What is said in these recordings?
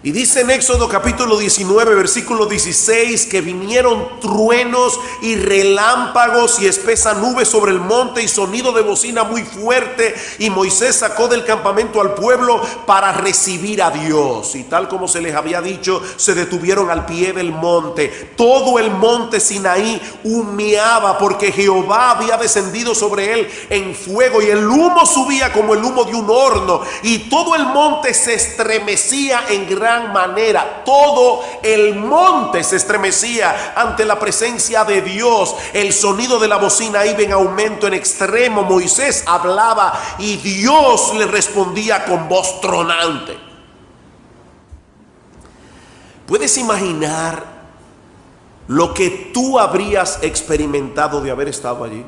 Y dice en Éxodo capítulo 19, versículo 16, que vinieron truenos y relámpagos y espesa nube sobre el monte y sonido de bocina muy fuerte. Y Moisés sacó del campamento al pueblo para recibir a Dios. Y tal como se les había dicho, se detuvieron al pie del monte. Todo el monte Sinaí humeaba porque Jehová había descendido sobre él en fuego, y el humo subía como el humo de un horno. Y todo el monte se estremecía en gran manera. Todo el monte se estremecía ante la presencia de Dios. El sonido de la bocina iba en aumento en extremo. Moisés hablaba y Dios le respondía con voz tronante. ¿Puedes imaginar lo que tú habrías experimentado de haber estado allí?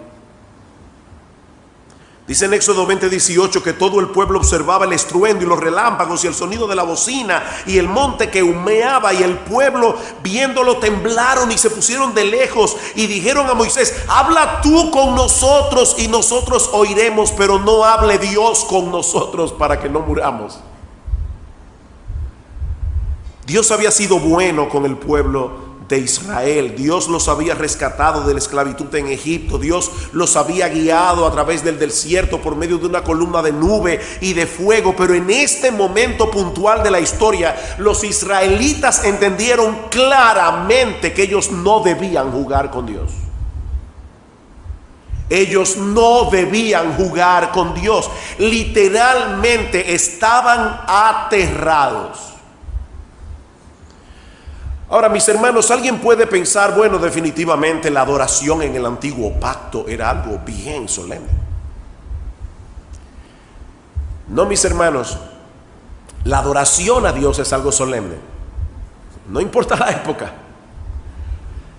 Dice en Éxodo 20:18 que todo el pueblo observaba el estruendo y los relámpagos y el sonido de la bocina y el monte que humeaba, y el pueblo viéndolo temblaron y se pusieron de lejos y dijeron a Moisés: habla tú con nosotros y nosotros oiremos, pero no hable Dios con nosotros para que no muramos. Dios había sido bueno con el pueblo de Israel. Dios los había rescatado de la esclavitud en Egipto. Dios los había guiado a través del desierto por medio de una columna de nube y de fuego. Pero en este momento puntual de la historia, los israelitas entendieron claramente que ellos no debían jugar con Dios. Ellos no debían jugar con Dios. Literalmente estaban aterrados. Ahora, mis hermanos, alguien puede pensar: bueno, definitivamente la adoración en el antiguo pacto era algo bien solemne. No, mis hermanos, la adoración a Dios es algo solemne. No importa la época.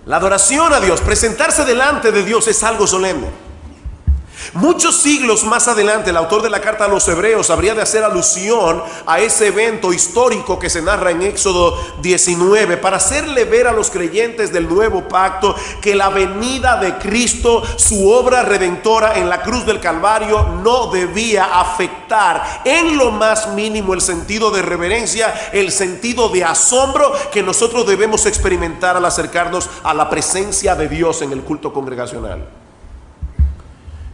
La adoración a Dios, presentarse delante de Dios, es algo solemne. Muchos siglos más adelante, el autor de la carta a los Hebreos habría de hacer alusión a ese evento histórico que se narra en Éxodo 19 para hacerle ver a los creyentes del nuevo pacto que la venida de Cristo, su obra redentora en la cruz del Calvario, no debía afectar en lo más mínimo el sentido de reverencia, el sentido de asombro que nosotros debemos experimentar al acercarnos a la presencia de Dios en el culto congregacional.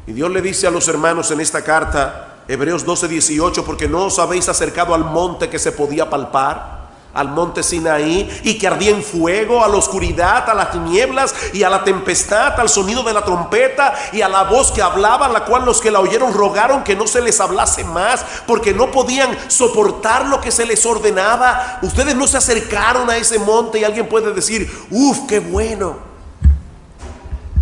Y Dios le dice a los hermanos en esta carta, Hebreos 12:18, porque no os habéis acercado al monte que se podía palpar, al monte Sinaí, y que ardía en fuego, a la oscuridad, a las tinieblas y a la tempestad, al sonido de la trompeta y a la voz que hablaba, la cual los que la oyeron rogaron que no se les hablase más, porque no podían soportar lo que se les ordenaba. Ustedes no se acercaron a ese monte. Y alguien puede decir: uf, qué bueno.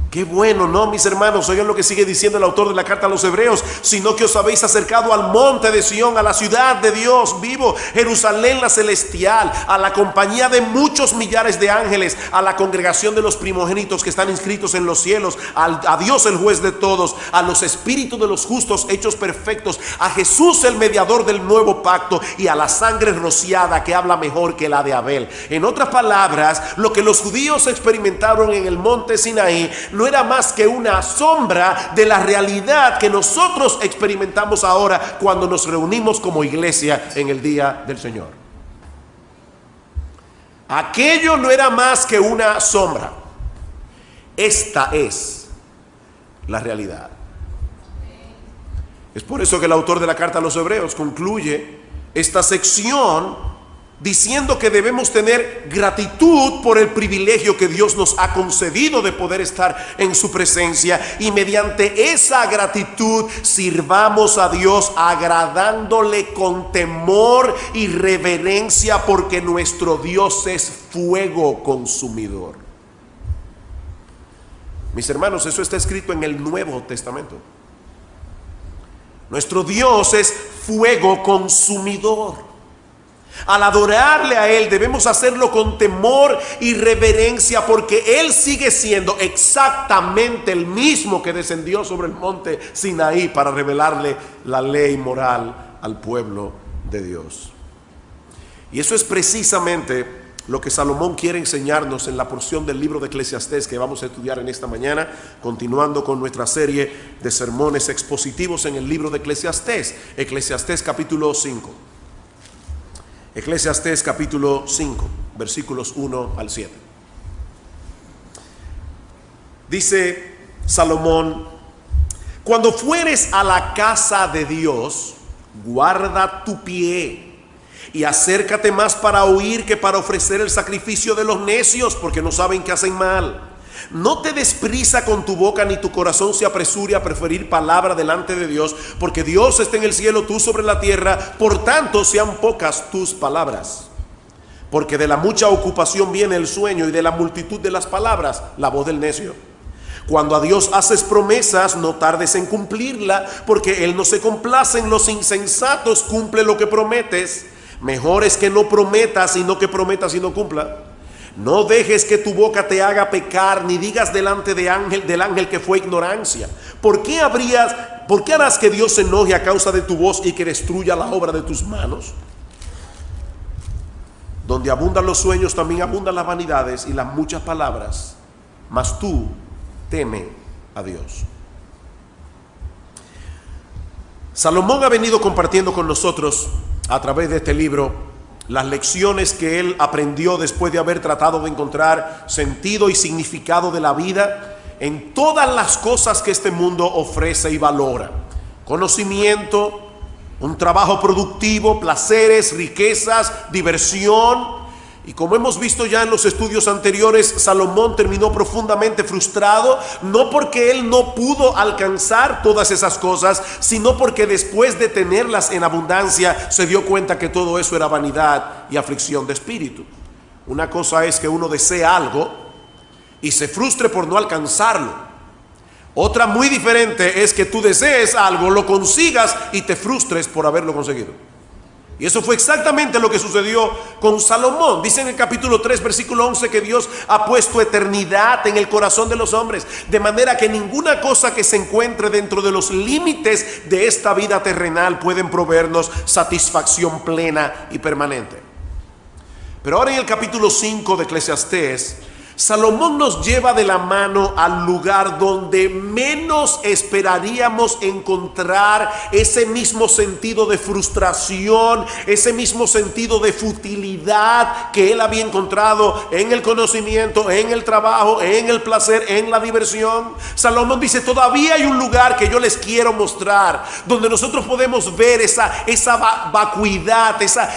Qué bueno. No, mis hermanos, oigan lo que sigue diciendo el autor de la carta a los Hebreos: sino que os habéis acercado al monte de Sión, a la ciudad de Dios vivo, Jerusalén la celestial, a la compañía de muchos millares de ángeles, a la congregación de los primogénitos que están inscritos en los cielos, a Dios el juez de todos, a los espíritus de los justos hechos perfectos, a Jesús el mediador del nuevo pacto, y a la sangre rociada que habla mejor que la de Abel. En otras palabras, lo que los judíos experimentaron en el monte Sinaí no era más que una sombra de la realidad que nosotros experimentamos ahora cuando nos reunimos como iglesia en el día del Señor. Aquello no era más que una sombra. Esta es la realidad. Es por eso que el autor de la carta a los Hebreos concluye esta sección diciendo que debemos tener gratitud por el privilegio que Dios nos ha concedido de poder estar en su presencia, y mediante esa gratitud sirvamos a Dios agradándole con temor y reverencia, porque nuestro Dios es fuego consumidor. Mis hermanos, eso está escrito en el Nuevo Testamento. Nuestro Dios es fuego consumidor. Al adorarle a Él debemos hacerlo con temor y reverencia, porque Él sigue siendo exactamente el mismo que descendió sobre el monte Sinaí para revelarle la ley moral al pueblo de Dios. Y eso es precisamente lo que Salomón quiere enseñarnos en la porción del libro de Eclesiastés que vamos a estudiar en esta mañana, continuando con nuestra serie de sermones expositivos en el libro de Eclesiastés. Eclesiastés capítulo 5. Eclesiastés capítulo 5, versículos 1 al 7. Dice Salomón: cuando fueres a la casa de Dios, guarda tu pie y acércate más para oír que para ofrecer el sacrificio de los necios, porque no saben que hacen mal. No te des prisa con tu boca, ni tu corazón se apresure a preferir palabra delante de Dios, porque Dios está en el cielo, tú sobre la tierra, por tanto sean pocas tus palabras. Porque de la mucha ocupación viene el sueño, y de la multitud de las palabras la voz del necio. Cuando a Dios haces promesas, no tardes en cumplirla, porque Él no se complace en los insensatos. Cumple lo que prometes. Mejor es que no prometas, y no que prometas y no cumpla. No dejes que tu boca te haga pecar, ni digas delante del ángel que fue ignorancia. ¿Por qué harás que Dios se enoje a causa de tu voz y que destruya la obra de tus manos? Donde abundan los sueños, también abundan las vanidades y las muchas palabras. Mas tú teme a Dios. Salomón ha venido compartiendo con nosotros a través de este libro las lecciones que él aprendió después de haber tratado de encontrar sentido y significado de la vida en todas las cosas que este mundo ofrece y valora: conocimiento, un trabajo productivo, placeres, riquezas, diversión. Y como hemos visto ya en los estudios anteriores, Salomón terminó profundamente frustrado, no porque él no pudo alcanzar todas esas cosas, sino porque después de tenerlas en abundancia se dio cuenta que todo eso era vanidad y aflicción de espíritu. Una cosa es que uno desea algo y se frustre por no alcanzarlo. Otra muy diferente es que tú desees algo, lo consigas y te frustres por haberlo conseguido. Y eso fue exactamente lo que sucedió con Salomón. Dice en el capítulo 3, versículo 11, que Dios ha puesto eternidad en el corazón de los hombres, de manera que ninguna cosa que se encuentre dentro de los límites de esta vida terrenal pueden proveernos satisfacción plena y permanente. Pero ahora en el capítulo 5 de Eclesiastés, Salomón nos lleva de la mano al lugar donde menos esperaríamos encontrar ese mismo sentido de frustración, ese mismo sentido de futilidad que él había encontrado en el conocimiento, en el trabajo, en el placer, en la diversión. Salomón dice: todavía hay un lugar que yo les quiero mostrar, donde nosotros podemos ver esa vacuidad,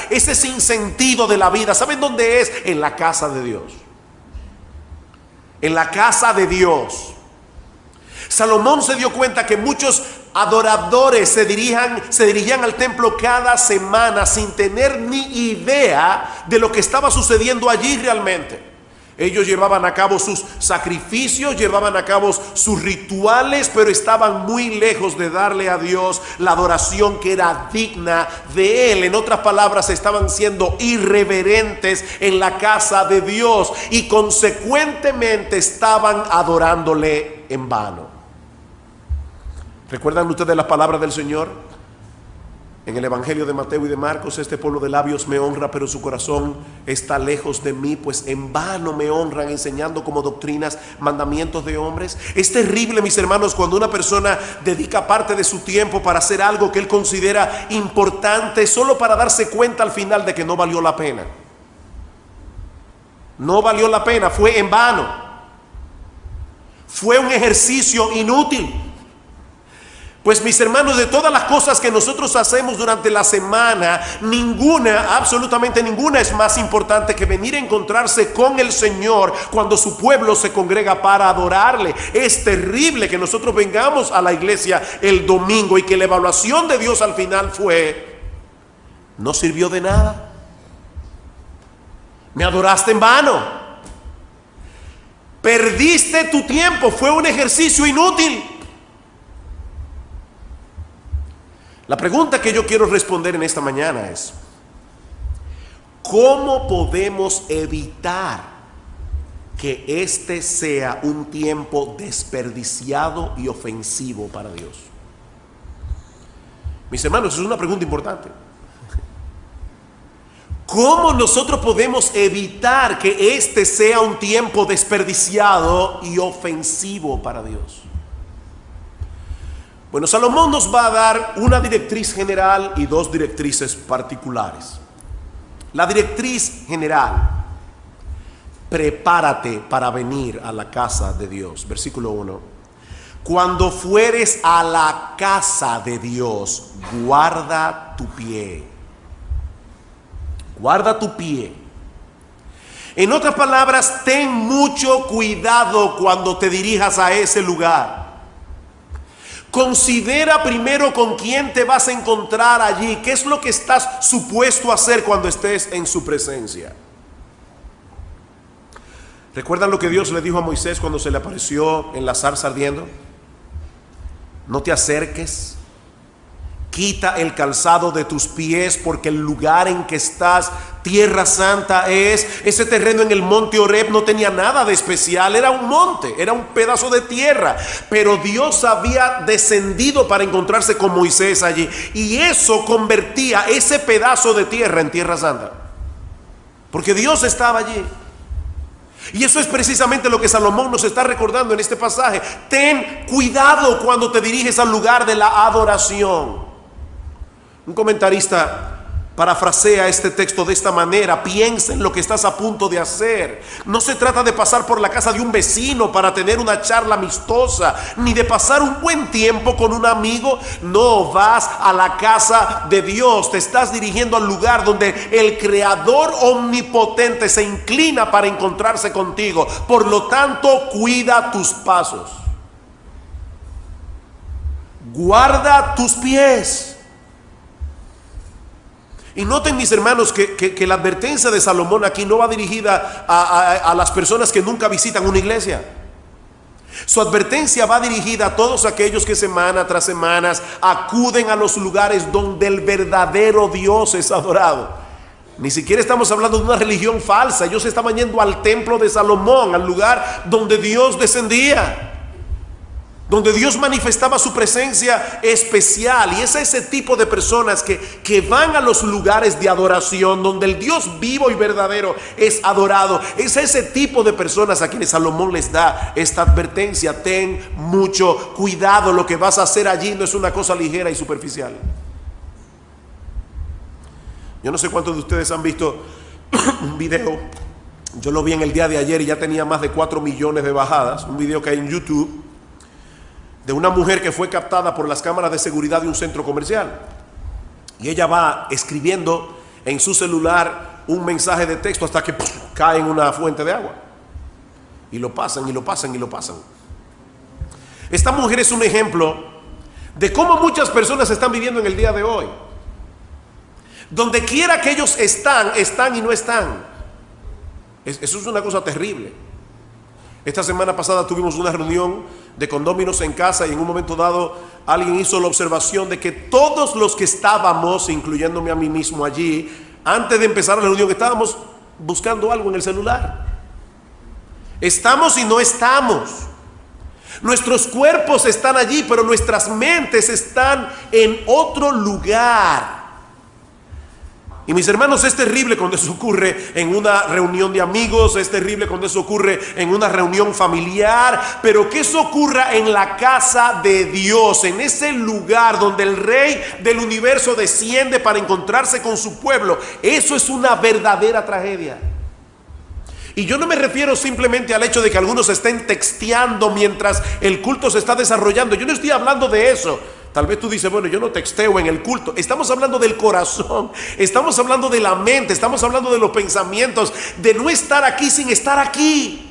ese sinsentido de la vida. ¿Saben dónde es? En la casa de Dios. En la casa de Dios. Salomón se dio cuenta que muchos adoradores se dirigían al templo cada semana sin tener ni idea de lo que estaba sucediendo allí realmente. Ellos llevaban a cabo sus sacrificios, llevaban a cabo sus rituales, pero estaban muy lejos de darle a Dios la adoración que era digna de Él. En otras palabras, estaban siendo irreverentes en la casa de Dios y consecuentemente estaban adorándole en vano. ¿Recuerdan ustedes las palabras del Señor? En el Evangelio de Mateo y de Marcos: este pueblo de labios me honra, pero su corazón está lejos de mí, pues en vano me honran, enseñando como doctrinas mandamientos de hombres. Es terrible, mis hermanos, cuando una persona dedica parte de su tiempo para hacer algo que él considera importante, solo para darse cuenta al final de que no valió la pena. No valió la pena, fue en vano. Fue un ejercicio inútil. Pues, mis hermanos, de todas las cosas que nosotros hacemos durante la semana, ninguna, absolutamente ninguna, es más importante que venir a encontrarse con el Señor cuando su pueblo se congrega para adorarle. Es terrible que nosotros vengamos a la iglesia el domingo y que la evaluación de Dios al final fue: no sirvió de nada, me adoraste en vano, perdiste tu tiempo, fue un ejercicio inútil. La pregunta que yo quiero responder en esta mañana es: ¿cómo podemos evitar que este sea un tiempo desperdiciado y ofensivo para Dios? Mis hermanos, es una pregunta importante. ¿Cómo nosotros podemos evitar que este sea un tiempo desperdiciado y ofensivo para Dios? Bueno, Salomón nos va a dar una directriz general y dos directrices particulares. La directriz general: prepárate para venir a la casa de Dios. Versículo 1. Cuando fueres a la casa de Dios, guarda tu pie. Guarda tu pie. En otras palabras, ten mucho cuidado cuando te dirijas a ese lugar. Considera primero con quién te vas a encontrar allí. ¿Qué es lo que estás supuesto a hacer cuando estés en su presencia? ¿Recuerdan lo que Dios le dijo a Moisés cuando se le apareció en la zarza ardiendo? No te acerques, quita el calzado de tus pies, porque el lugar en que estás, tierra santa es. Ese terreno en el monte Horeb no tenía nada de especial, era un monte, era un pedazo de tierra, pero Dios había descendido para encontrarse con Moisés allí, y eso convertía ese pedazo de tierra en tierra santa, porque Dios estaba allí. Y eso es precisamente lo que Salomón nos está recordando en este pasaje. Ten cuidado cuando te diriges al lugar de la adoración. Un comentarista parafrasea este texto de esta manera: piensa en lo que estás a punto de hacer. No se trata de pasar por la casa de un vecino para tener una charla amistosa, ni de pasar un buen tiempo con un amigo. No, vas a la casa de Dios. Te estás dirigiendo al lugar donde el Creador omnipotente se inclina para encontrarse contigo. Por lo tanto, cuida tus pasos. Guarda tus pies. Y noten, mis hermanos, que la advertencia de Salomón aquí no va dirigida a las personas que nunca visitan una iglesia. Su advertencia va dirigida a todos aquellos que semana tras semana acuden a los lugares donde el verdadero Dios es adorado. Ni siquiera estamos hablando de una religión falsa. Ellos estaban yendo al templo de Salomón, al lugar donde Dios descendía, donde Dios manifestaba su presencia especial. Y es ese tipo de personas que van a los lugares de adoración donde el Dios vivo y verdadero es adorado. Es ese tipo de personas a quienes Salomón les da esta advertencia: ten mucho cuidado. Lo que vas a hacer allí no es una cosa ligera y superficial. Yo no sé cuántos de ustedes han visto un video. Yo lo vi en el día de ayer y ya tenía más de 4 millones de bajadas. Un video que hay en YouTube de una mujer que fue captada por las cámaras de seguridad de un centro comercial. Y ella va escribiendo en su celular un mensaje de texto hasta que cae en una fuente de agua. Y lo pasan, y lo pasan, y lo pasan. Esta mujer es un ejemplo de cómo muchas personas están viviendo en el día de hoy. Donde quiera que ellos están y no están. Eso es una cosa terrible. Esta semana pasada tuvimos una reunión de condóminos en casa y en un momento dado alguien hizo la observación de que todos los que estábamos, incluyéndome a mí mismo allí, antes de empezar la reunión estábamos buscando algo en el celular. Estamos y no estamos. Nuestros cuerpos están allí, pero nuestras mentes están en otro lugar. Y mis hermanos, es terrible cuando eso ocurre en una reunión de amigos, es terrible cuando eso ocurre en una reunión familiar, pero que eso ocurra en la casa de Dios, en ese lugar donde el Rey del universo desciende para encontrarse con su pueblo, eso es una verdadera tragedia. Y yo no me refiero simplemente al hecho de que algunos estén texteando mientras el culto se está desarrollando. Yo no estoy hablando de eso. Tal vez tú dices, bueno, yo no texteo en el culto. Estamos hablando del corazón, estamos hablando de la mente, estamos hablando de los pensamientos, de no estar aquí sin estar aquí.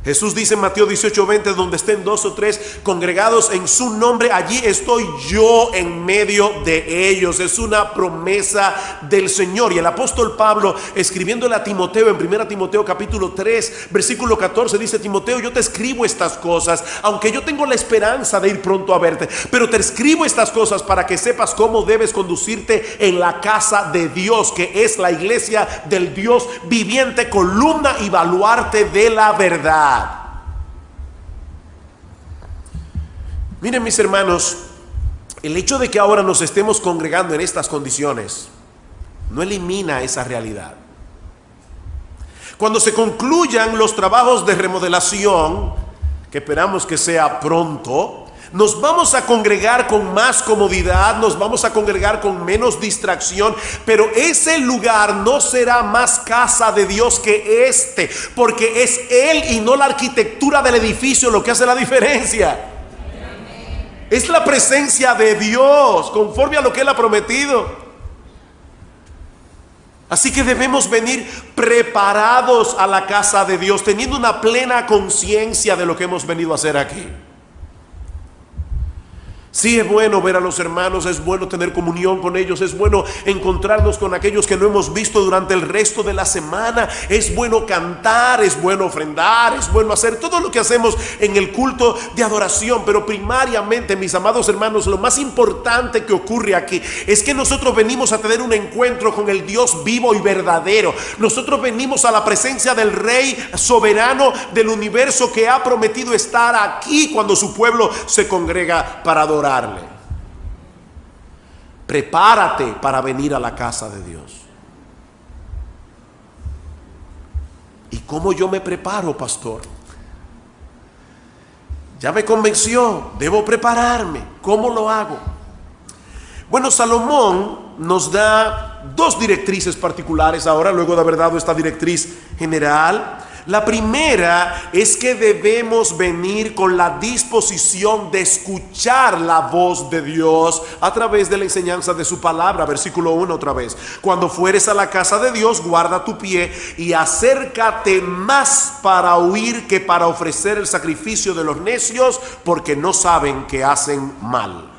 Jesús dice en Mateo 18:20, donde estén 2 o 3 congregados en su nombre, allí estoy yo en medio de ellos. Es una promesa del Señor. Y el apóstol Pablo, escribiéndole a Timoteo en 1 Timoteo capítulo 3 versículo 14, dice: Timoteo, yo te escribo estas cosas, aunque yo tengo la esperanza de ir pronto a verte, pero te escribo estas cosas para que sepas cómo debes conducirte en la casa de Dios, que es la iglesia del Dios viviente, columna y baluarte de la verdad. Miren, mis hermanos, el hecho de que ahora nos estemos congregando en estas condiciones no elimina esa realidad. Cuando se concluyan los trabajos de remodelación, que esperamos que sea pronto, Nos vamos a congregar con más comodidad, nos vamos a congregar con menos distracción, pero ese lugar no será más casa de Dios que este, porque es Él y no la arquitectura del edificio lo que hace la diferencia. Es la presencia de Dios, conforme a lo que Él ha prometido. Así que debemos venir preparados a la casa de Dios, teniendo una plena conciencia de lo que hemos venido a hacer aquí. Sí, es bueno ver a los hermanos, es bueno tener comunión con ellos, es bueno encontrarnos con aquellos que no hemos visto durante el resto de la semana, es bueno cantar, es bueno ofrendar, es bueno hacer todo lo que hacemos en el culto de adoración, pero primariamente, mis amados hermanos, lo más importante que ocurre aquí es que nosotros venimos a tener un encuentro con el Dios vivo y verdadero. Nosotros venimos a la presencia del Rey soberano del universo, que ha prometido estar aquí cuando su pueblo se congrega para adorar. Prepárate para venir a la casa de Dios. ¿Y cómo yo me preparo, pastor? Ya me convenció, debo prepararme. ¿Cómo lo hago? Bueno, Salomón nos da dos directrices particulares ahora, luego de haber dado esta directriz general. La primera es que debemos venir con la disposición de escuchar la voz de Dios a través de la enseñanza de su palabra. Versículo 1 otra vez. Cuando fueres a la casa de Dios, guarda tu pie y acércate más para oír que para ofrecer el sacrificio de los necios, porque no saben que hacen mal.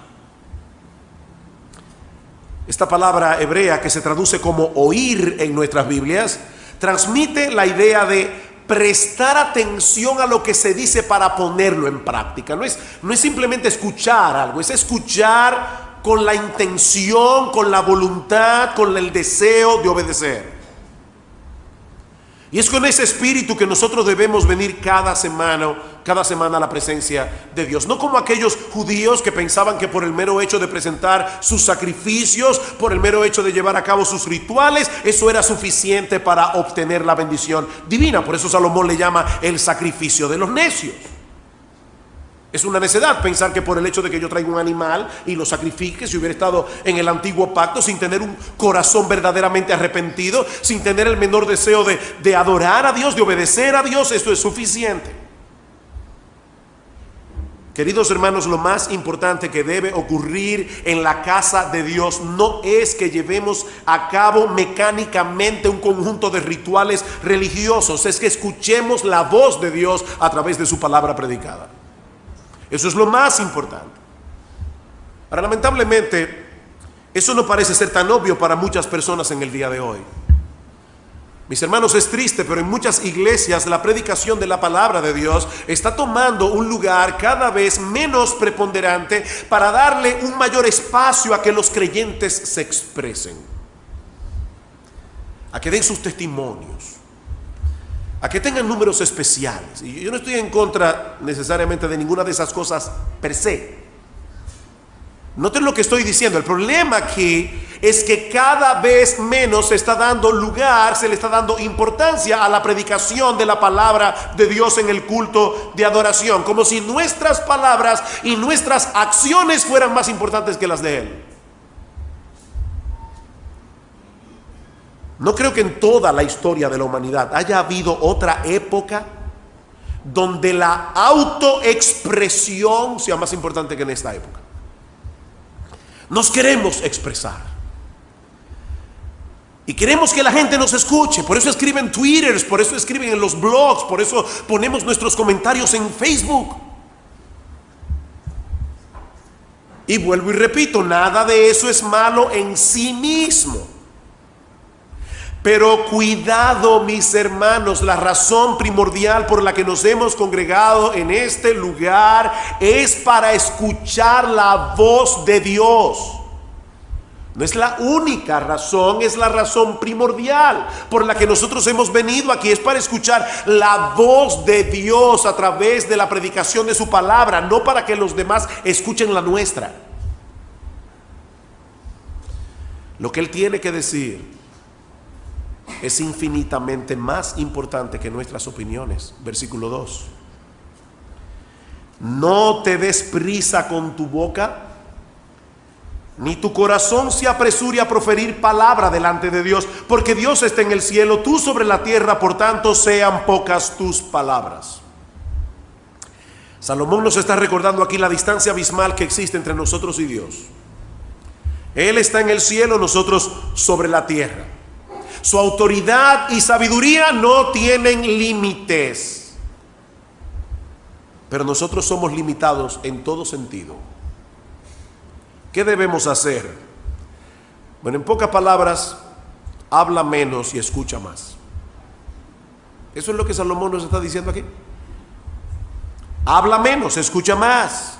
Esta palabra hebrea, que se traduce como oír en nuestras Biblias, transmite la idea de prestar atención a lo que se dice para ponerlo en práctica. No es simplemente escuchar algo, es escuchar con la intención, con la voluntad, con el deseo de obedecer. Y es con ese espíritu que nosotros debemos venir cada semana a la presencia de Dios. No como aquellos judíos que pensaban que por el mero hecho de presentar sus sacrificios, por el mero hecho de llevar a cabo sus rituales, eso era suficiente para obtener la bendición divina. Por eso Salomón le llama el sacrificio de los necios. Es una necedad pensar que por el hecho de que yo traiga un animal y lo sacrifique, si hubiera estado en el antiguo pacto sin tener un corazón verdaderamente arrepentido, sin tener el menor deseo de adorar a Dios, de obedecer a Dios, esto es suficiente. Queridos hermanos, lo más importante que debe ocurrir en la casa de Dios no es que llevemos a cabo mecánicamente un conjunto de rituales religiosos, es que escuchemos la voz de Dios a través de su palabra predicada. Eso es lo más importante. Ahora, lamentablemente, eso no parece ser tan obvio para muchas personas en el día de hoy. Mis hermanos, es triste, pero en muchas iglesias la predicación de la palabra de Dios está tomando un lugar cada vez menos preponderante para darle un mayor espacio a que los creyentes se expresen, a que den sus testimonios, a que tengan números especiales. Y yo no estoy en contra necesariamente de ninguna de esas cosas per se. Noten lo que estoy diciendo. El problema aquí es que cada vez menos se está dando lugar, se le está dando importancia a la predicación de la palabra de Dios en el culto de adoración, como si nuestras palabras y nuestras acciones fueran más importantes que las de Él. No creo que en toda la historia de la humanidad haya habido otra época donde la autoexpresión sea más importante que en esta época. Nos queremos expresar y queremos que la gente nos escuche. Por eso escriben Twitters, por eso escriben en los blogs, por eso ponemos nuestros comentarios en Facebook. Y vuelvo y repito, nada de eso es malo en sí mismo. Pero cuidado, mis hermanos, la razón primordial por la que nos hemos congregado en este lugar es para escuchar la voz de Dios. No es la única razón, es la razón primordial por la que nosotros hemos venido aquí. Es para escuchar la voz de Dios a través de la predicación de su palabra, no para que los demás escuchen la nuestra. Lo que Él tiene que decir es infinitamente más importante que nuestras opiniones. Versículo 2. No te des prisa con tu boca, ni tu corazón se apresure a proferir palabra delante de Dios, porque Dios está en el cielo, tú sobre la tierra, por tanto sean pocas tus palabras. Salomón nos está recordando aquí la distancia abismal que existe entre nosotros y Dios. Él está en el cielo, nosotros sobre la tierra. Su autoridad y sabiduría no tienen límites, pero nosotros somos limitados en todo sentido. ¿Qué debemos hacer? Bueno, en pocas palabras, habla menos y escucha más. Eso es lo que Salomón nos está diciendo aquí. Habla menos, escucha más.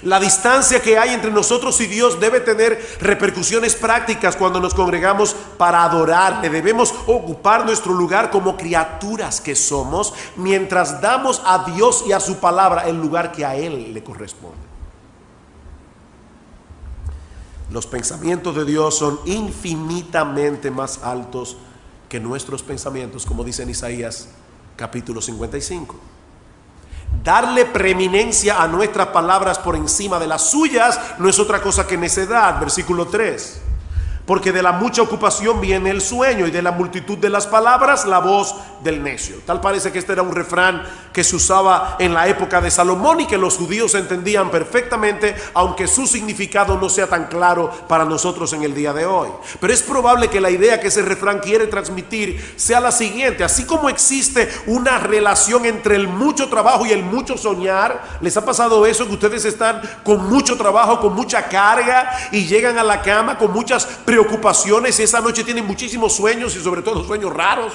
La distancia que hay entre nosotros y Dios debe tener repercusiones prácticas cuando nos congregamos para adorarle. Debemos ocupar nuestro lugar como criaturas que somos, mientras damos a Dios y a su palabra el lugar que a Él le corresponde. Los pensamientos de Dios son infinitamente más altos que nuestros pensamientos, como dice en Isaías capítulo 55. Darle preeminencia a nuestras palabras por encima de las suyas no es otra cosa que necedad. Versículo 3. Porque de la mucha ocupación viene el sueño, y de la multitud de las palabras la voz del necio. Tal parece que este era un refrán que se usaba en la época de Salomón y que los judíos entendían perfectamente, aunque su significado no sea tan claro para nosotros en el día de hoy. Pero es probable que la idea que ese refrán quiere transmitir sea la siguiente: así como existe una relación entre el mucho trabajo y el mucho soñar. ¿Les ha pasado eso, que ustedes están con mucho trabajo, con mucha carga, y llegan a la cama con muchas preocupaciones, y esa noche tienen muchísimos sueños, y sobre todo sueños raros?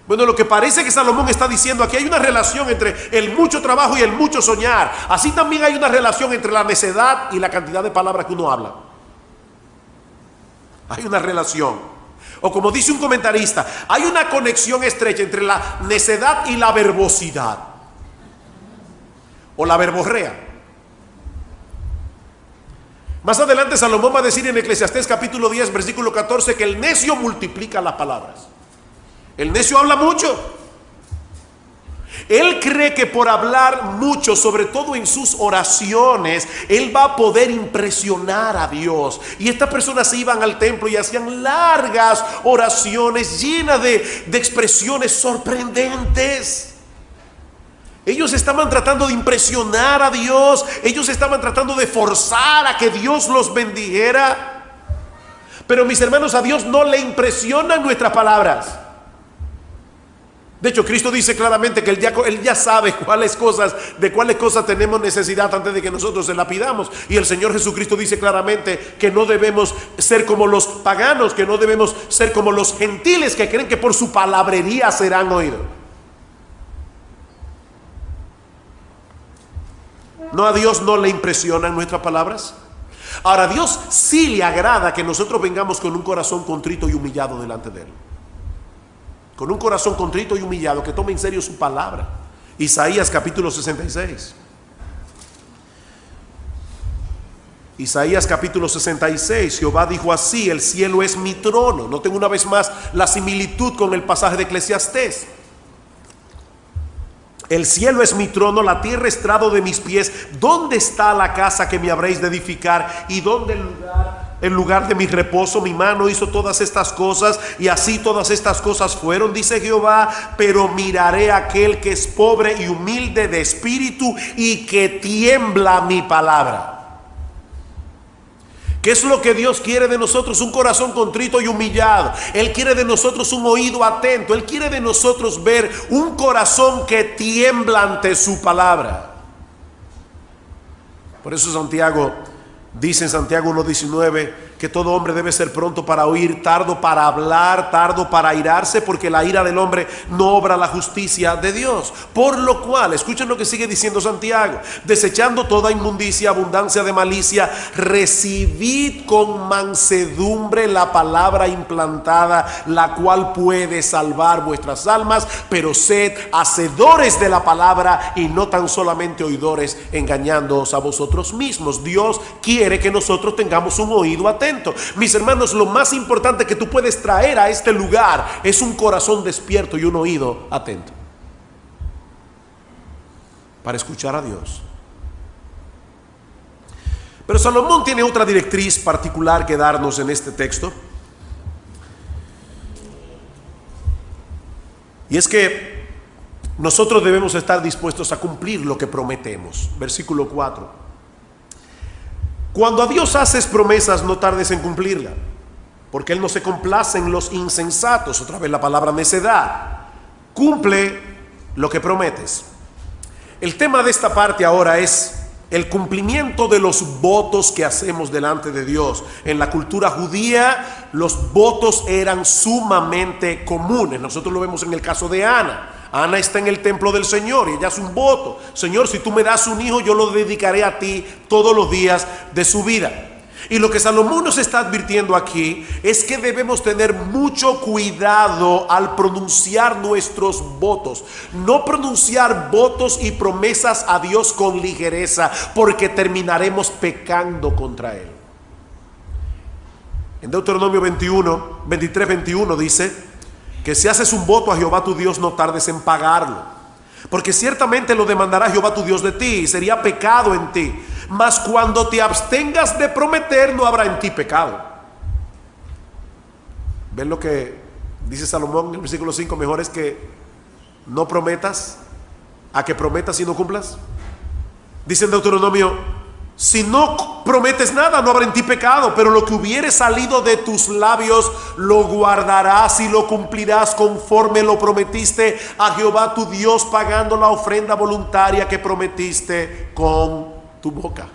Bueno, lo que parece que Salomón está diciendo aquí, hay una relación entre el mucho trabajo y el mucho soñar. Así también hay una relación entre la necedad y la cantidad de palabras que uno habla. Hay una relación. O como dice un comentarista, hay una conexión estrecha entre la necedad y la verbosidad, o la verborrea. Más adelante Salomón va a decir en Eclesiastés capítulo 10 versículo 14 que el necio multiplica las palabras. El necio habla mucho. Él cree que por hablar mucho, sobre todo en sus oraciones, él va a poder impresionar a Dios. Y estas personas se iban al templo y hacían largas oraciones llenas de expresiones sorprendentes. Ellos estaban tratando de impresionar a Dios. Ellos estaban tratando de forzar a que Dios los bendijera. Pero mis hermanos, a Dios no le impresionan nuestras palabras. De hecho, Cristo dice claramente que Él ya sabe de cuáles cosas tenemos necesidad antes de que nosotros se la pidamos. Y el Señor Jesucristo dice claramente que no debemos ser como los paganos, que no debemos ser como los gentiles que creen que por su palabrería serán oídos. ¿No a Dios no le impresionan nuestras palabras? Ahora, a Dios sí le agrada que nosotros vengamos con un corazón contrito y humillado delante de Él. Con un corazón contrito y humillado, que tome en serio su palabra. Isaías capítulo 66. Isaías capítulo 66, Jehová dijo así: el cielo es mi trono. Noten una vez más la similitud con el pasaje de Eclesiastés. El cielo es mi trono, la tierra estrado de mis pies. ¿Dónde está la casa que me habréis de edificar? ¿Y dónde el lugar de mi reposo? Mi mano hizo todas estas cosas, y así todas estas cosas fueron, dice Jehová. Pero miraré a aquel que es pobre y humilde de espíritu, y que tiembla mi palabra. ¿Qué es lo que Dios quiere de nosotros? Un corazón contrito y humillado. Él quiere de nosotros un oído atento. Él quiere de nosotros ver un corazón que tiembla ante su palabra. Por eso Santiago dice en Santiago 1:19 que todo hombre debe ser pronto para oír, tardo para hablar, tardo para airarse, porque la ira del hombre no obra la justicia de Dios. Por lo cual, escuchen lo que sigue diciendo Santiago: desechando toda inmundicia, abundancia de malicia, recibid con mansedumbre la palabra implantada, la cual puede salvar vuestras almas. Pero sed hacedores de la palabra y no tan solamente oidores, engañándoos a vosotros mismos. Dios quiere que nosotros tengamos un oído atento. Mis hermanos, lo más importante que tú puedes traer a este lugar es un corazón despierto y un oído atento. para escuchar a Dios. Pero Salomón tiene otra directriz particular que darnos en este texto. Y es que nosotros debemos estar dispuestos a cumplir lo que prometemos. Versículo 4. Cuando a Dios haces promesas, no tardes en cumplirla, porque Él no se complace en los insensatos. Otra vez la palabra necedad. Cumple lo que prometes. El tema de esta parte ahora es el cumplimiento de los votos que hacemos delante de Dios. En la cultura judía, los votos eran sumamente comunes. Nosotros lo vemos en el caso de Ana. Ana está en el templo del Señor y ella hace un voto. Señor, si tú me das un hijo, yo lo dedicaré a ti todos los días de su vida. Y lo que Salomón nos está advirtiendo aquí es que debemos tener mucho cuidado al pronunciar nuestros votos. No pronunciar votos y promesas a Dios con ligereza, porque terminaremos pecando contra Él. En Deuteronomio 23:21 dice que si haces un voto a Jehová tu Dios, no tardes en pagarlo, porque ciertamente lo demandará Jehová tu Dios de ti y sería pecado en ti. Mas cuando te abstengas de prometer, no habrá en ti pecado. ¿Ven lo que dice Salomón en el versículo 5? Mejor es que no prometas a que prometas y no cumplas. Dice en Deuteronomio: si no prometes nada, no habrá en ti pecado, pero lo que hubiere salido de tus labios lo guardarás y lo cumplirás conforme lo prometiste a Jehová tu Dios, pagando la ofrenda voluntaria que prometiste con tu boca.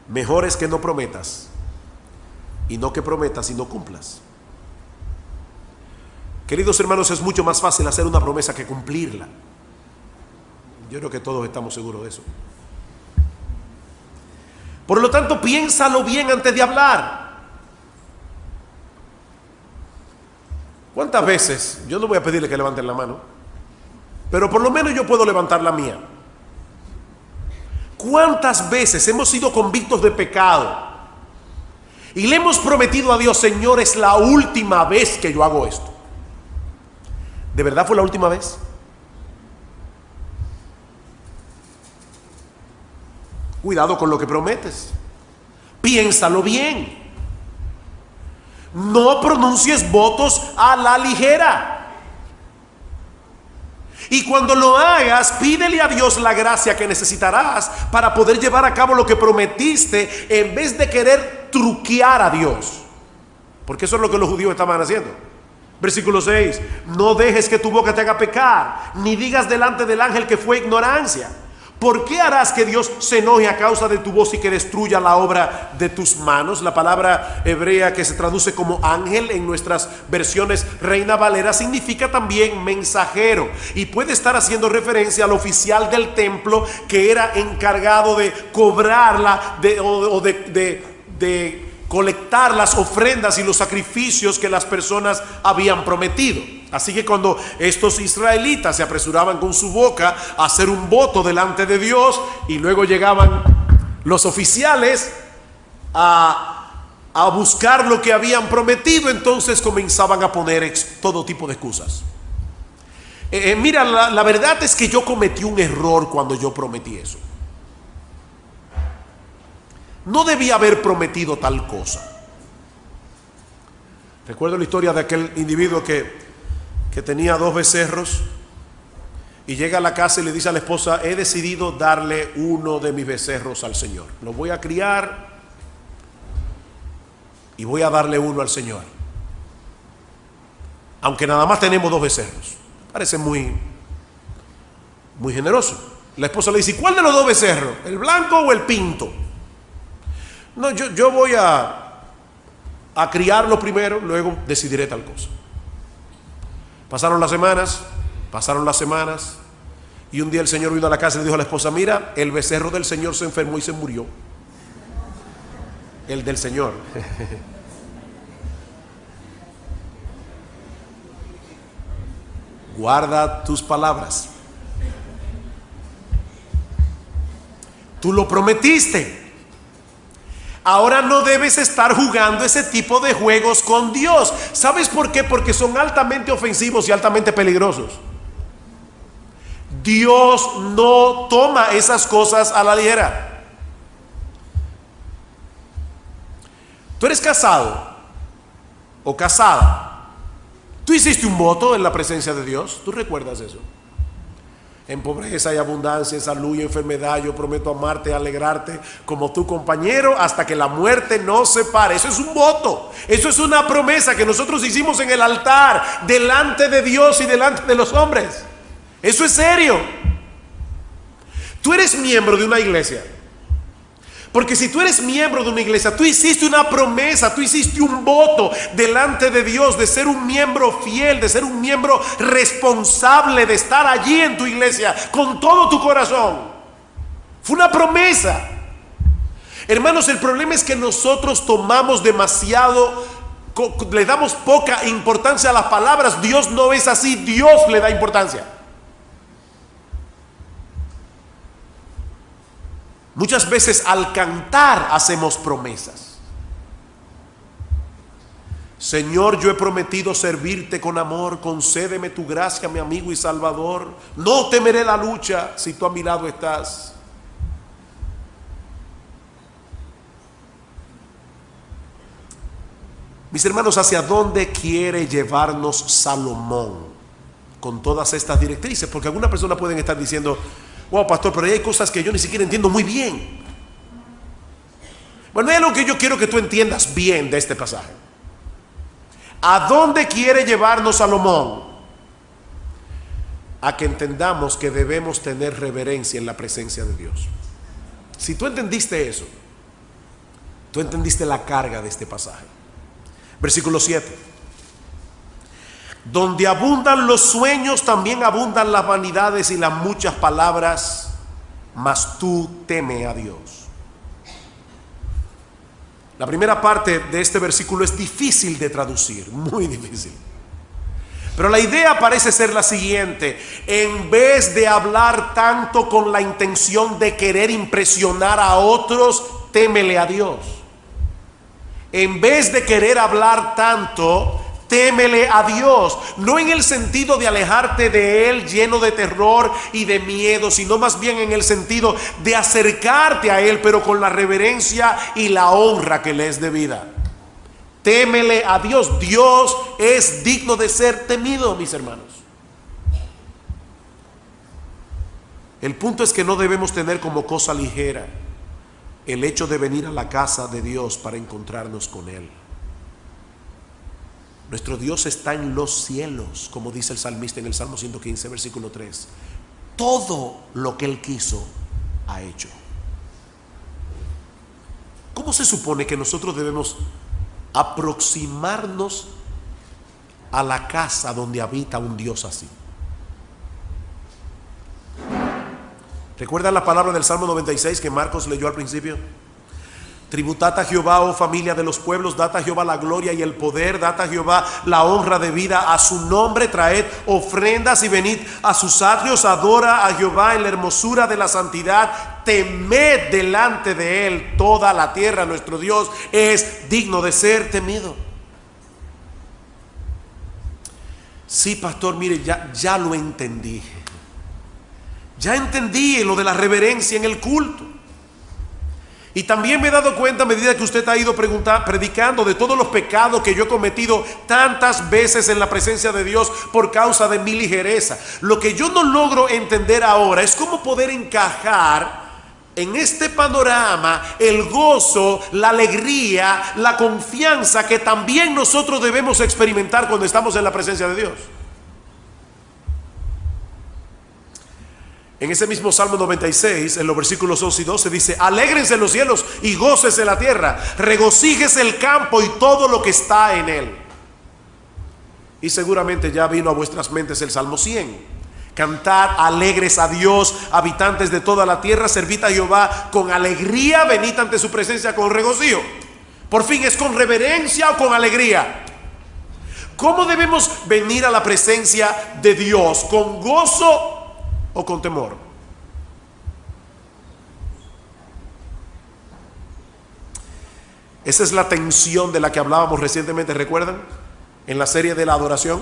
Mejor es que no prometas y no que prometas y no cumplas. Queridos hermanos, es mucho más fácil hacer una promesa que cumplirla. Yo creo que todos estamos seguros de eso. Por lo tanto, piénsalo bien antes de hablar. ¿Cuántas veces? Yo no voy a pedirle que levanten la mano, pero por lo menos yo puedo levantar la mía. ¿Cuántas veces hemos sido convictos de pecado y le hemos prometido a Dios: Señor, es la última vez que yo hago esto? ¿De verdad fue la última vez? Cuidado con lo que prometes. Piénsalo bien. No pronuncies votos a la ligera. Y cuando lo hagas, pídele a Dios la gracia que necesitarás para poder llevar a cabo lo que prometiste, en vez de querer truquear a Dios. Porque eso es lo que los judíos estaban haciendo. Versículo 6: no dejes que tu boca te haga pecar, ni digas delante del ángel que fue ignorancia. ¿Por qué harás que Dios se enoje a causa de tu voz y que destruya la obra de tus manos? La palabra hebrea que se traduce como ángel en nuestras versiones Reina Valera significa también mensajero, y puede estar haciendo referencia al oficial del templo que era encargado de cobrarla de colectar las ofrendas y los sacrificios que las personas habían prometido. Así que cuando estos israelitas se apresuraban con su boca a hacer un voto delante de Dios, y luego llegaban los oficiales a buscar lo que habían prometido, entonces comenzaban a poner todo tipo de excusas. Mira, la verdad es que yo cometí un error cuando yo prometí eso. No debía haber prometido tal cosa. Recuerdo la historia de aquel individuo que tenía 2 becerros y llega a la casa y le dice a la esposa: he decidido darle uno de mis becerros al Señor. Lo voy a criar y voy a darle uno al Señor. Aunque nada más tenemos 2 becerros. Parece muy generoso. La esposa le dice: ¿y cuál de los 2 becerros? ¿El blanco o el pinto? No, yo voy a criarlo primero, luego decidiré tal cosa. Pasaron las semanas, y un día el Señor vino a la casa y le dijo a la esposa: mira, el becerro del Señor se enfermó y se murió. El del Señor. Guarda tus palabras. Tú lo prometiste. Ahora no debes estar jugando ese tipo de juegos con Dios. ¿Sabes por qué? Porque son altamente ofensivos y altamente peligrosos. Dios no toma esas cosas a la ligera. Tú eres casado o casada. Tú hiciste un voto en la presencia de Dios. ¿Tú recuerdas eso? En pobreza y abundancia, en salud y enfermedad, yo prometo amarte y alegrarte como tu compañero hasta que la muerte nos separe. Eso es un voto. Eso es una promesa que nosotros hicimos en el altar, delante de Dios y delante de los hombres. Eso es serio. Tú eres miembro de una iglesia. Porque si tú eres miembro de una iglesia, tú hiciste una promesa, tú hiciste un voto delante de Dios de ser un miembro fiel, de ser un miembro responsable, de estar allí en tu iglesia con todo tu corazón. Fue una promesa. Hermanos, el problema es que nosotros tomamos demasiado, le damos poca importancia a las palabras. Dios no es así, Dios le da importancia. Muchas veces al cantar hacemos promesas. Señor, yo he prometido servirte con amor, concédeme tu gracia, mi amigo y salvador. No temeré la lucha si tú a mi lado estás. Mis hermanos, ¿hacia dónde quiere llevarnos Salomón con todas estas directrices? Porque algunas personas pueden estar diciendo: wow, pastor, pero hay cosas que yo ni siquiera entiendo muy bien. Bueno, hay algo que yo quiero que tú entiendas bien de este pasaje. ¿A dónde quiere llevarnos Salomón? A que entendamos que debemos tener reverencia en la presencia de Dios. Si tú entendiste eso, tú entendiste la carga de este pasaje. Versículo 7. Donde abundan los sueños, también abundan las vanidades y las muchas palabras, mas tú teme a Dios. La primera parte de este versículo es difícil de traducir, muy difícil. Pero la idea parece ser la siguiente: en vez de hablar tanto con la intención de querer impresionar a otros, témele a Dios. En vez de querer hablar tanto, témele a Dios, no en el sentido de alejarte de Él lleno de terror y de miedo, sino más bien en el sentido de acercarte a Él, pero con la reverencia y la honra que le es debida. Témele a Dios. Dios es digno de ser temido, mis hermanos. El punto es que no debemos tener como cosa ligera el hecho de venir a la casa de Dios para encontrarnos con Él. Nuestro Dios está en los cielos, como dice el salmista en el Salmo 115, versículo 3. Todo lo que Él quiso, ha hecho. ¿Cómo se supone que nosotros debemos aproximarnos a la casa donde habita un Dios así? ¿Recuerdan la palabra del Salmo 96 que Marcos leyó al principio? Tributad a Jehová, oh familia de los pueblos, dad a Jehová la gloria y el poder, dad a Jehová la honra debida a su nombre, traed ofrendas y venid a sus atrios, adora a Jehová en la hermosura de la santidad, temed delante de Él toda la tierra. Nuestro Dios es digno de ser temido. Sí, pastor, mire, ya lo entendí. Ya entendí lo de la reverencia en el culto. Y también me he dado cuenta, a medida que usted ha ido predicando, de todos los pecados que yo he cometido tantas veces en la presencia de Dios por causa de mi ligereza. Lo que yo no logro entender ahora es cómo poder encajar en este panorama el gozo, la alegría, la confianza que también nosotros debemos experimentar cuando estamos en la presencia de Dios. En ese mismo Salmo 96, en los versículos 11 y 12 dice: alégrense los cielos y gócese la tierra, regocíjese el campo y todo lo que está en él. Y seguramente ya vino a vuestras mentes el Salmo 100. Cantad alegres a Dios, habitantes de toda la tierra, servid a Jehová con alegría, venid ante su presencia con regocijo. Por fin, ¿es con reverencia o con alegría? ¿Cómo debemos venir a la presencia de Dios? ¿Con gozo o con temor? Esa es la tensión de la que hablábamos recientemente, ¿recuerdan? En la serie de la adoración.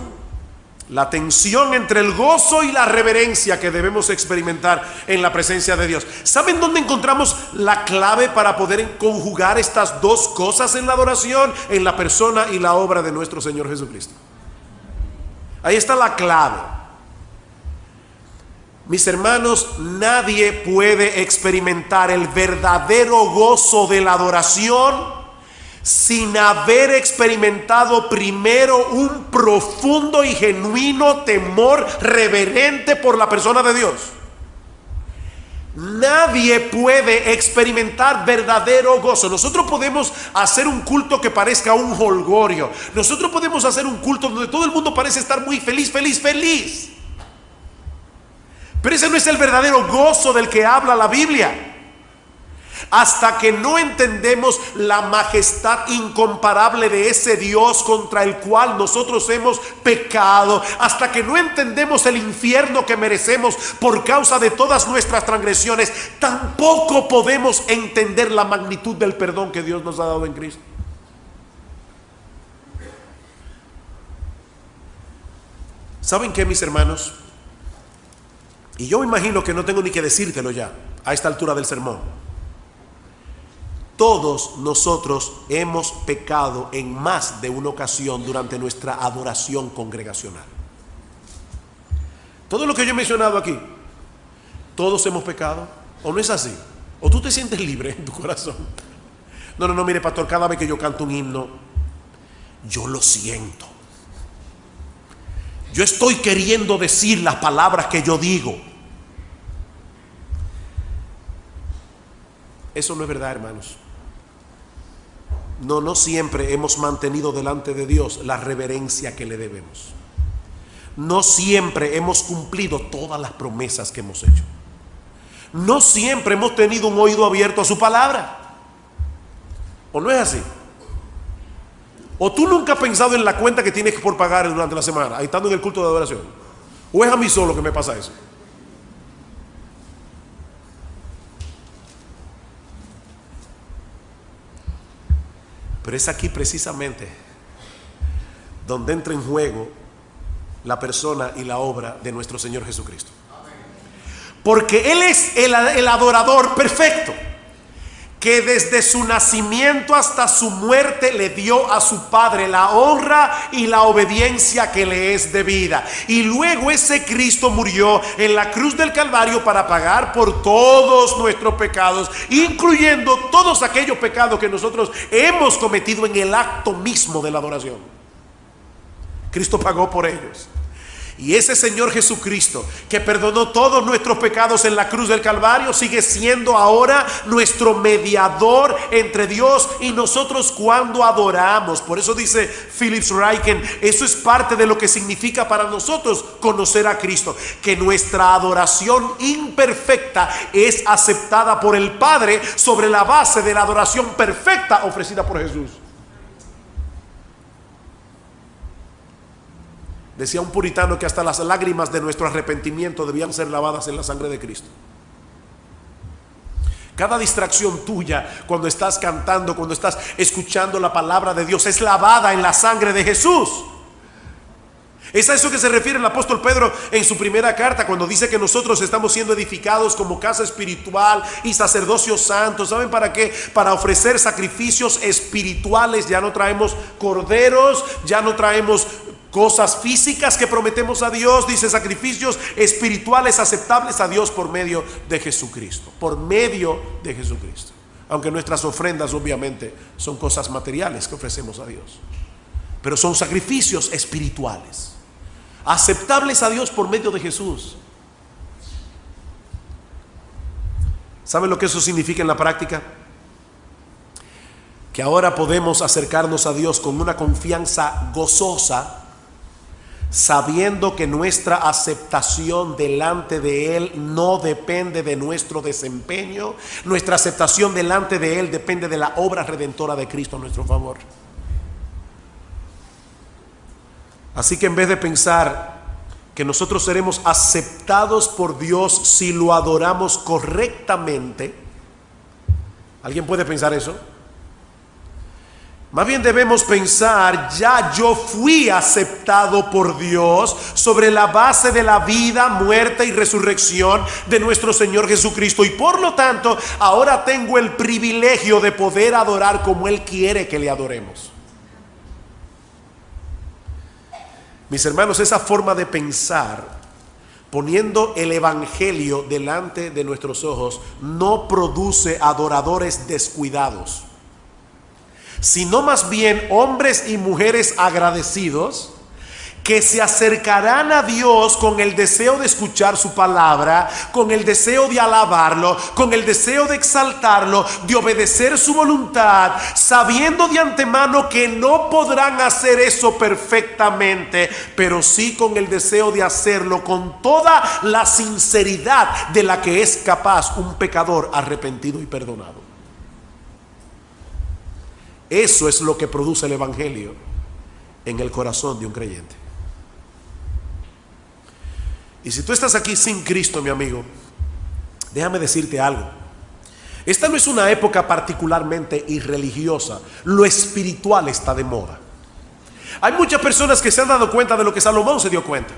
La tensión entre el gozo y la reverencia que debemos experimentar en la presencia de Dios. ¿Saben dónde encontramos la clave para poder conjugar estas dos cosas en la adoración? En la persona y la obra de nuestro Señor Jesucristo. Ahí está la clave. Mis hermanos, nadie puede experimentar el verdadero gozo de la adoración sin haber experimentado primero un profundo y genuino temor reverente por la persona de Dios. Nadie puede experimentar verdadero gozo. Nosotros podemos hacer un culto que parezca un jolgorio. Nosotros podemos hacer un culto donde todo el mundo parece estar muy feliz, feliz, feliz. Pero ese no es el verdadero gozo del que habla la Biblia. Hasta que no entendemos la majestad incomparable de ese Dios contra el cual nosotros hemos pecado, hasta que no entendemos el infierno que merecemos por causa de todas nuestras transgresiones, tampoco podemos entender la magnitud del perdón que Dios nos ha dado en Cristo. ¿Saben qué, mis hermanos? Y yo me imagino que no tengo ni que decírtelo ya a esta altura del sermón. Todos nosotros hemos pecado en más de una ocasión durante nuestra adoración congregacional. Todo lo que yo he mencionado aquí, todos hemos pecado. ¿O no es así? ¿O tú te sientes libre en tu corazón? No, mire, pastor, cada vez que yo canto un himno, yo lo siento. Yo estoy queriendo decir las palabras que yo digo. Eso no es verdad, hermanos. No siempre hemos mantenido delante de Dios la reverencia que le debemos. No siempre hemos cumplido todas las promesas que hemos hecho. No siempre hemos tenido un oído abierto a su palabra. ¿O no es así? ¿O tú nunca has pensado en la cuenta que tienes por pagar durante la semana, ahí estando en el culto de adoración? ¿O es a mí solo que me pasa eso? Pero es aquí precisamente donde entra en juego la persona y la obra de nuestro Señor Jesucristo. Porque Él es el adorador perfecto, que desde su nacimiento hasta su muerte le dio a su Padre la honra y la obediencia que le es debida. Y luego ese Cristo murió en la cruz del Calvario para pagar por todos nuestros pecados, incluyendo todos aquellos pecados que nosotros hemos cometido en el acto mismo de la adoración. Cristo pagó por ellos. Y ese Señor Jesucristo, que perdonó todos nuestros pecados en la cruz del Calvario, sigue siendo ahora nuestro mediador entre Dios y nosotros cuando adoramos. Por eso dice Philip Ryken, eso es parte de lo que significa para nosotros conocer a Cristo, que nuestra adoración imperfecta es aceptada por el Padre sobre la base de la adoración perfecta ofrecida por Jesús. Decía un puritano que hasta las lágrimas de nuestro arrepentimiento debían ser lavadas en la sangre de Cristo. Cada distracción tuya cuando estás cantando, cuando estás escuchando la palabra de Dios, es lavada en la sangre de Jesús. Es a eso que se refiere el apóstol Pedro en su primera carta, cuando dice que nosotros estamos siendo edificados como casa espiritual y sacerdocio santo. ¿Saben para qué? Para ofrecer sacrificios espirituales. Ya no traemos corderos, ya no traemos cosas físicas que prometemos a Dios. Dice sacrificios espirituales aceptables a Dios por medio de Jesucristo. Por medio de Jesucristo. Aunque nuestras ofrendas obviamente son cosas materiales que ofrecemos a Dios, pero son sacrificios espirituales aceptables a Dios por medio de Jesús. ¿Saben lo que eso significa en la práctica? Que ahora podemos acercarnos a Dios con una confianza gozosa, sabiendo que nuestra aceptación delante de Él no depende de nuestro desempeño. Nuestra aceptación delante de Él depende de la obra redentora de Cristo a nuestro favor. Así que en vez de pensar que nosotros seremos aceptados por Dios si lo adoramos correctamente, ¿alguien puede pensar eso? Más bien debemos pensar, ya yo fui aceptado por Dios sobre la base de la vida, muerte y resurrección de nuestro Señor Jesucristo. Y por lo tanto, ahora tengo el privilegio de poder adorar como Él quiere que le adoremos. Mis hermanos, esa forma de pensar, poniendo el evangelio delante de nuestros ojos, no produce adoradores descuidados, sino más bien hombres y mujeres agradecidos que se acercarán a Dios con el deseo de escuchar su palabra, con el deseo de alabarlo, con el deseo de exaltarlo, de obedecer su voluntad, sabiendo de antemano que no podrán hacer eso perfectamente, pero sí con el deseo de hacerlo con toda la sinceridad de la que es capaz un pecador arrepentido y perdonado. Eso es lo que produce el evangelio en el corazón de un creyente. Y si tú estás aquí sin Cristo, mi amigo, déjame decirte algo. Esta no es una época particularmente irreligiosa. Lo espiritual está de moda. Hay muchas personas que se han dado cuenta de lo que Salomón se dio cuenta.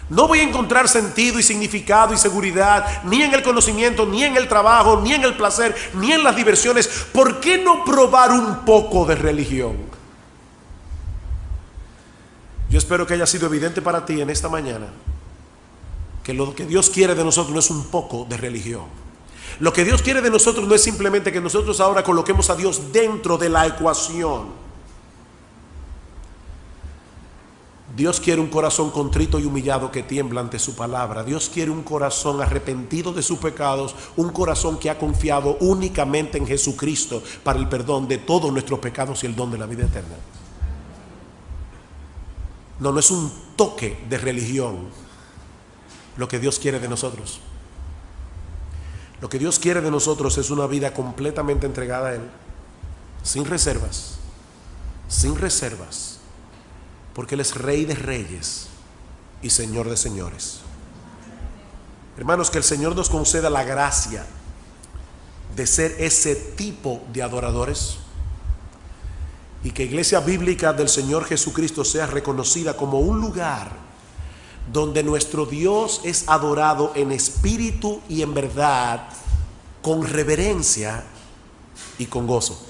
No voy a encontrar sentido y significado y seguridad ni en el conocimiento, ni en el trabajo, ni en el placer, ni en las diversiones. ¿Por qué no probar un poco de religión? Yo espero que haya sido evidente para ti en esta mañana que lo que Dios quiere de nosotros no es un poco de religión. Lo que Dios quiere de nosotros no es simplemente que nosotros ahora coloquemos a Dios dentro de la ecuación. Dios quiere un corazón contrito y humillado que tiembla ante su palabra. Dios quiere un corazón arrepentido de sus pecados, un corazón que ha confiado únicamente en Jesucristo para el perdón de todos nuestros pecados y el don de la vida eterna. No es un toque de religión lo que Dios quiere de nosotros. Lo que Dios quiere de nosotros es una vida completamente entregada a Él, sin reservas, porque Él es Rey de reyes y Señor de señores. Hermanos, que el Señor nos conceda la gracia de ser ese tipo de adoradores, y que Iglesia Bíblica del Señor Jesucristo sea reconocida como un lugar donde nuestro Dios es adorado en espíritu y en verdad, con reverencia y con gozo.